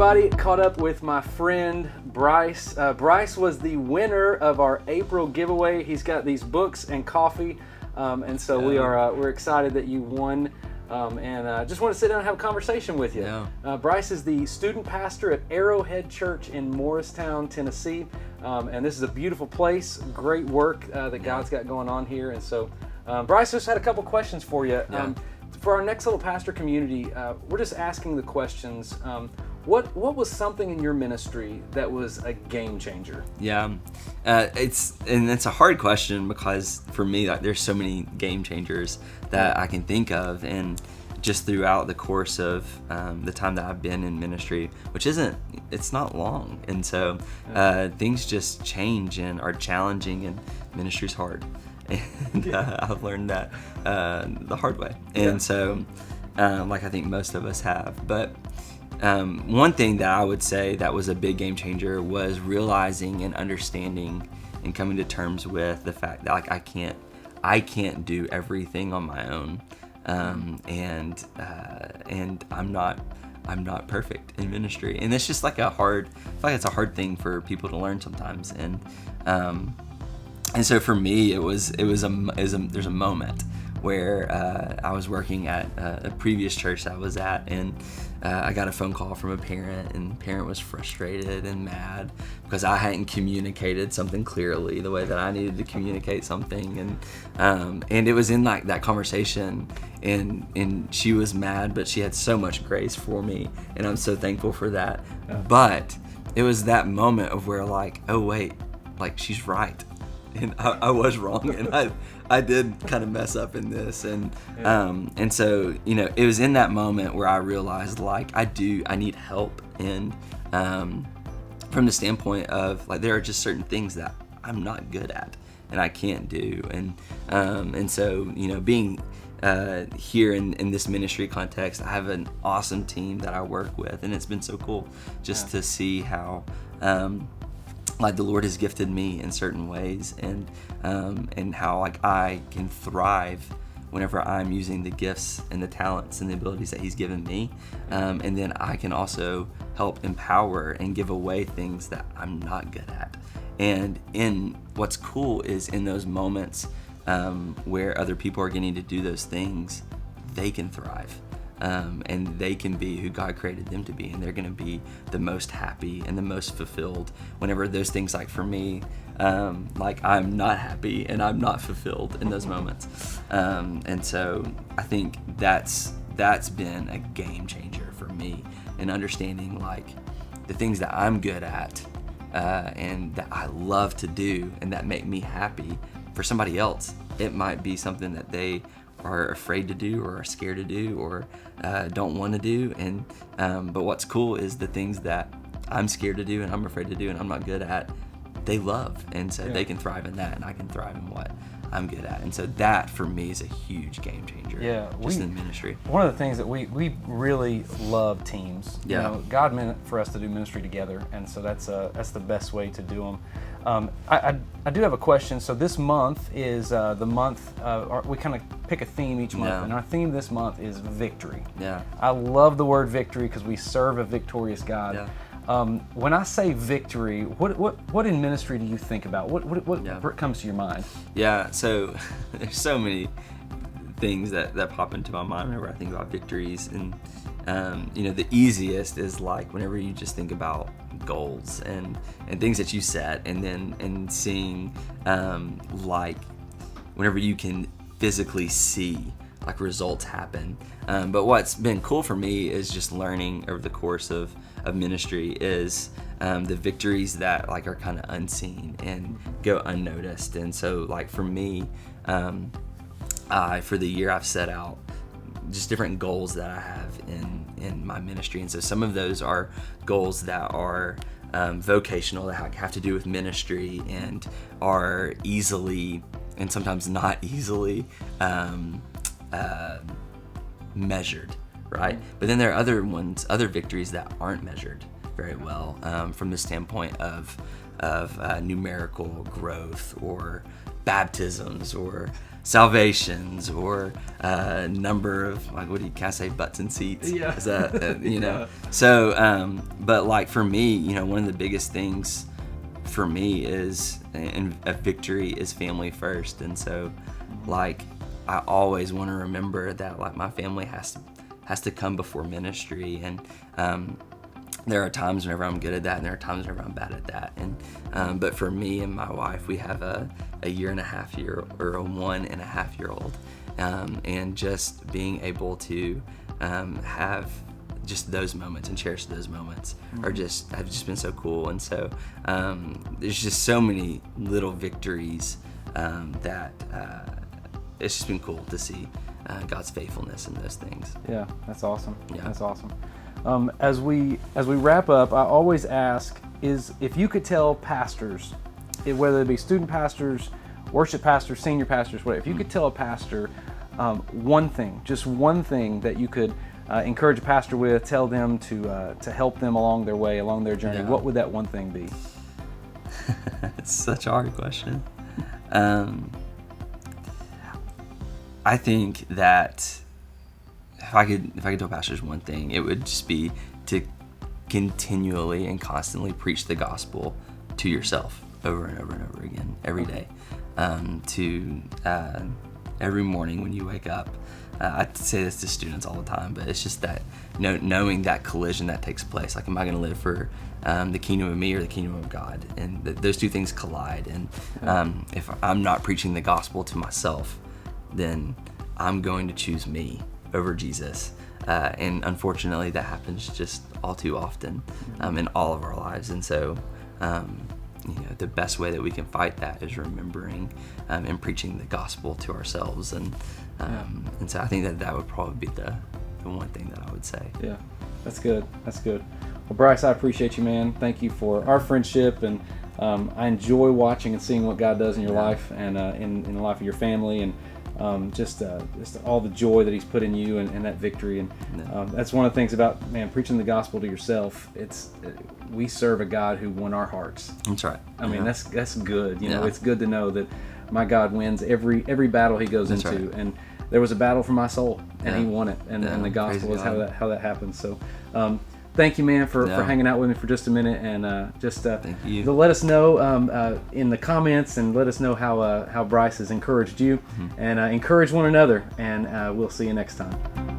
everybody. Caught up with my friend Bryce. Bryce was the winner of our April giveaway. He's got these books and coffee, and so we're excited that you won. And just want to sit down and have a conversation with you. Yeah. Bryce is the student pastor at Arrowhead Church in Morristown, Tennessee, and this is a beautiful place. Great work that God's got going on here. And so, Bryce, just had a couple questions for you. For our next little pastor community, we're just asking the questions. What was something in your ministry that was a game changer? Yeah, it's a hard question because for me, like, there's so many game changers that I can think of, and just throughout the course of the time that I've been in ministry, which it's not long, and so things just change and are challenging, and ministry's hard, and I've learned that the hard way, and so like I think most of us have, but. One thing that I would say that was a big game changer was realizing and understanding and coming to terms with the fact that, like, I can't do everything on my own, and I'm not perfect in ministry, and it's just like I feel like it's a hard thing for people to learn sometimes, and so for me there's a moment where I was working at a previous church that I was at, and I got a phone call from a parent, and the parent was frustrated and mad because I hadn't communicated something clearly the way that I needed to communicate something, and it was in like that conversation, and she was mad, but she had so much grace for me, and I'm so thankful for that. But it was that moment of where, like, oh wait, like, she's right. And I was wrong, and I did kind of mess up in this, and so, you know, it was in that moment where I realized, like, I need help, and from the standpoint of, like, there are just certain things that I'm not good at and I can't do, and so, you know, being here in this ministry context, I have an awesome team that I work with, and it's been so cool just to see how like the Lord has gifted me in certain ways, and how, like, I can thrive whenever I'm using the gifts and the talents and the abilities that He's given me, and then I can also help empower and give away things that I'm not good at. And what's cool is in those moments where other people are getting to do those things, they can thrive. And they can be who God created them to be, and they're going to be the most happy and the most fulfilled whenever those things, like for me, like, I'm not happy and I'm not fulfilled in those moments, and so I think that's been a game changer for me in understanding, like, the things that I'm good at and that I love to do and that make me happy. For somebody else, it might be something that they are afraid to do or are scared to do or don't want to do, and but what's cool is the things that I'm scared to do and I'm afraid to do and I'm not good at, they love, and so they can thrive in that, and I can thrive in what I'm good at, and so that for me is a huge game changer. In ministry. One of the things that we really love teams. You know, God meant for us to do ministry together, and so that's the best way to do them. I do have a question. So this month is the month, we kind of pick a theme each month, and our theme this month is victory. I love the word victory because we serve a victorious God. When I say victory, what in ministry do you think about? What comes to your mind? So there's so many things that pop into my mind whenever I think about victories, and you know, the easiest is, like, whenever you just think about goals and things that you set, and seeing like whenever you can physically see, like, results happen. But what's been cool for me is just learning over the course of ministry is the victories that, like, are kind of unseen and go unnoticed. And so, like, for me, for the year, I've set out just different goals that I have in my ministry. And so some of those are goals that are vocational, that have to do with ministry and are easily and sometimes not easily measured, right? But then there are other victories that aren't measured very well from the standpoint of numerical growth or baptisms or salvations or number of, like, can I say butts and seats? Yeah. Is that, Yeah. So, but like for me, one of the biggest things for me is, and a victory is family first. And so, like, I always want to remember that, like, my family has to come before ministry. And there are times whenever I'm good at that, and there are times whenever I'm bad at that. And but for me and my wife, we have a 1.5-year-old, or a 1.5-year-old, and just being able to have just those moments and cherish those moments have just been so cool. And so there's just so many little victories that it's just been cool to see God's faithfulness in those things. Yeah, that's awesome. Yeah. That's awesome. As we wrap up, I always ask is if you could tell pastors, whether it be student pastors, worship pastors, senior pastors, whatever, if you could tell a pastor one thing that you could encourage a pastor with, tell them to help them along their way, along their journey, what would that one thing be? It's such a hard question. I think that if I could tell pastors one thing, it would just be to continually and constantly preach the gospel to yourself over and over and over again every day. Every morning when you wake up. I say this to students all the time, but it's just that knowing that collision that takes place. Like, am I going to live for the kingdom of me or the kingdom of God? And those two things collide. And if I'm not preaching the gospel to myself, then I'm going to choose me over Jesus. And unfortunately, that happens just all too often in all of our lives. And so, the best way that we can fight that is remembering and preaching the gospel to ourselves. And so I think that would probably be the one thing that I would say. Yeah, that's good. That's good. Well, Bryce, I appreciate you, man. Thank you for our friendship, and I enjoy watching and seeing what God does in your life and in the life of your family, and just all the joy that He's put in you and that victory. And that's one of the things about, preaching the gospel to yourself. We serve a God who won our hearts. That's right. I mean, that's good. It's good to know that my God wins every battle He goes into. Right. And there was a battle for my soul, and He won it. And the gospel is how that happens. So, thank you, man, for hanging out with me for just a minute, and thank you. Let us know in the comments, and let us know how Bryce has encouraged you, and encourage one another. And we'll see you next time.